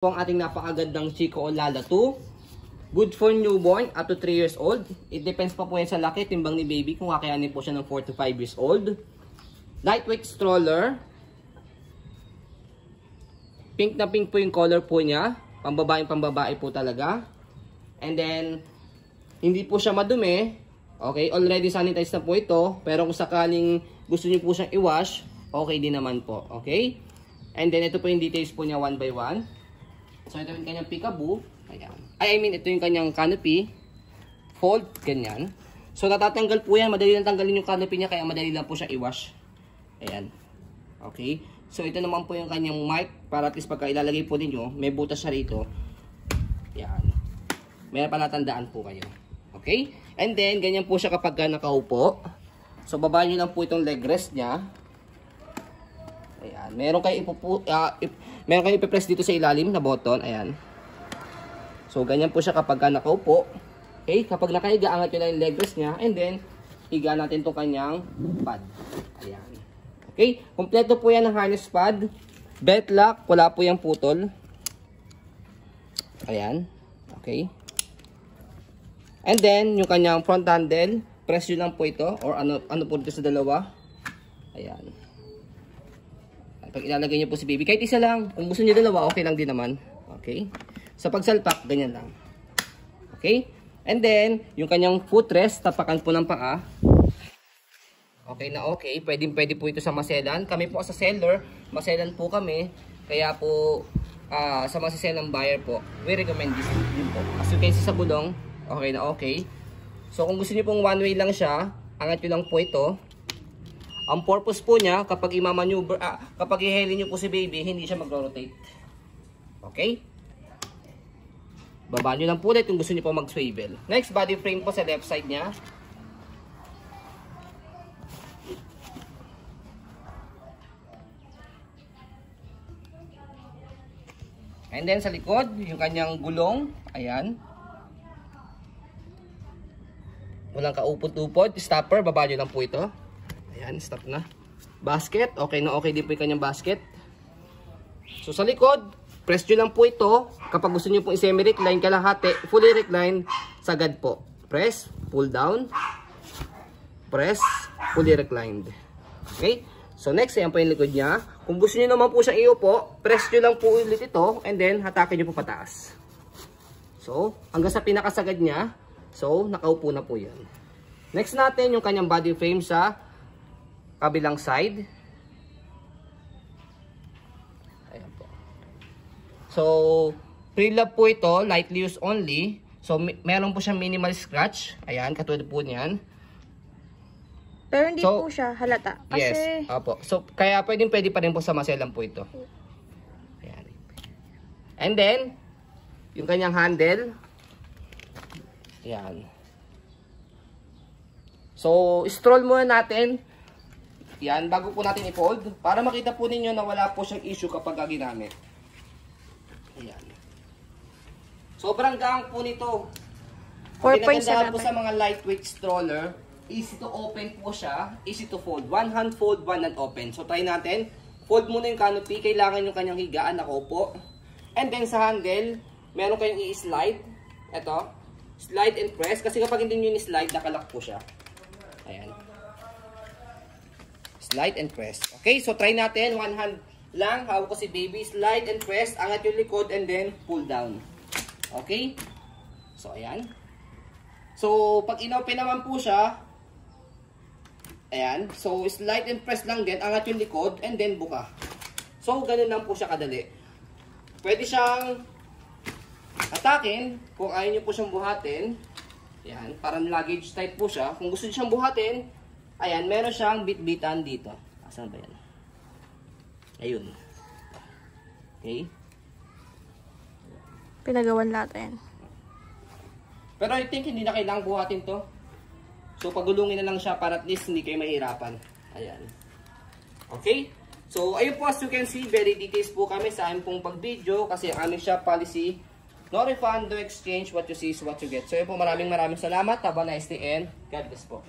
Po ang ating napakagandang Chico o Lala 2. Good for newborn up to 3 years old. It depends pa po yan sa laki, timbang ni baby kung kakayanin po siya ng 4 to 5 years old. Lightweight stroller. Pink na pink po yung color po niya. Pambabae po talaga. And then, hindi po siya madumi. Okay, already sanitized na po ito. Pero kung sakaling gusto niyo po siyang i-wash, okay din naman po. Okay? And then, ito po yung details po niya one by one. So, ito yung kanyang peekaboo. Ayan. I mean, ito yung kanyang canopy. Fold, ganyan. So, natatanggal po yan. Madali lang tanggalin yung canopy niya, kaya madali lang po siya i-wash. Ayan. Okay. So, ito naman po yung kanyang mic. Para at least pagka ilalagay po ninyo, may butas siya rito. Ayan. May palatandaan po kayo. Okay. And then, ganyan po siya kapag nakaupo. So, baba nyo lang po itong leg rest niya. Ayan. Meron kayo ipipress dito sa ilalim na button. Ayan. So, ganyan po siya kapag nakaupo. Okay. Kapag nakahiga, angat nyo lang yung leg rest niya. And then, higa natin itong kanyang pad. Ayan. Okay. Kompleto po yan ng harness pad. Belt lock. Wala po yung putol. Ayan. Okay. And then, yung kanyang front handle. Press nyo lang po ito. Or ano po dito sa dalawa. Ayan. Pag ilalagay niyo po si baby, kahit isa lang. Kung gusto niyo dalawa, okay lang din naman. Okay? Sa pagsalpak, ganyan lang. Okay? And then, yung kanyang footrest, tapakan po ng paa. Okay na okay. Pwede po ito sa maselan. Kami po sa seller, maselan po kami. Kaya po, sa maselan buyer po, we recommend this din po. As you can see sa gulong, okay na okay. So, kung gusto niyo pong one way lang siya, angat nyo lang po ito. Ang purpose po niya, kapag i-maneuver, kapag i-heli niyo po si baby, hindi siya mag-rotate. Okay? Baba niyo lang po ulit kung gusto niyo po mag-swivel. Next, body frame po sa left side niya. And then sa likod, yung kanyang gulong. Ayan. Walang kaupot-upot. Stopper, baba niyo lang po ito. Ayan, stop na. Basket, okay na okay din po yung kanyang basket. So sa likod, press nyo lang po ito. Kapag gusto nyo po i-semi-recline, kalahati, fully recline, sagad po. Press, pull down. Press, fully reclined. Okay? So next, ayan po yung likod niya. Kung gusto nyo naman po siyang iupo, press nyo lang po ulit ito, and then hatakin nyo po pataas. So, hanggang sa pinakasagad niya. So, nakaupo na po yan. Next natin, yung kanyang body frame sa kabilang side. Ayan po. So, pre-love po ito, lightly used only. So, meron po siyang minimal scratch. Ayan, katulad po niyan. Pero hindi po siya halata. Kasi... Yes, opo. So, kaya pwede pa rin po sa maselan po ito. Ayan. And then, yung kanyang handle. Ayan. So, stroll muna natin. Yan, bago po natin i-fold. Para makita po ninyo na wala po siyang issue kapag ginamit. Ayan. Sobrang gaang po nito. Pinagandaan po sa mga lightweight stroller. Easy to open po siya. Easy to fold. One hand fold, one hand open. So, try natin. Fold muna yung canopy. Kailangan yung kanyang higaan. Nakaupo. And then sa handle, meron kayong i-slide. Ito. Slide and press. Kasi kapag hindi nyo ni-slide, nakalak po siya. Ayan. Slide and press. Okay, so try natin. One hand lang. Hawak ko si baby. Slide and press. Angat yung likod and then pull down. Okay. So, ayan. So, pag inopen naman po siya, ayan. So, slide and press lang din. Angat yung likod and then buka. So, ganun lang po siya kadali. Pwede siyang atakin kung ayaw nyo po siyang buhatin. Ayan. Parang luggage type po siya. Kung gusto nyo siyang buhatin, ayan, meron siyang bit-bitan dito. Asan ba yan? Ayun. Okay. Pinagawan lahat yan. Pero I think hindi na kailangang buhatin to. So, pagulungin na lang siya para at least hindi kayo mahirapan. Ayan. Okay. So, ayun po, as you can see, very details po kami sa aming pong pag-video kasi ang aming shop policy, no refund, no exchange, what you see is what you get. So, ayun po, maraming salamat. Have a nice day and God bless po.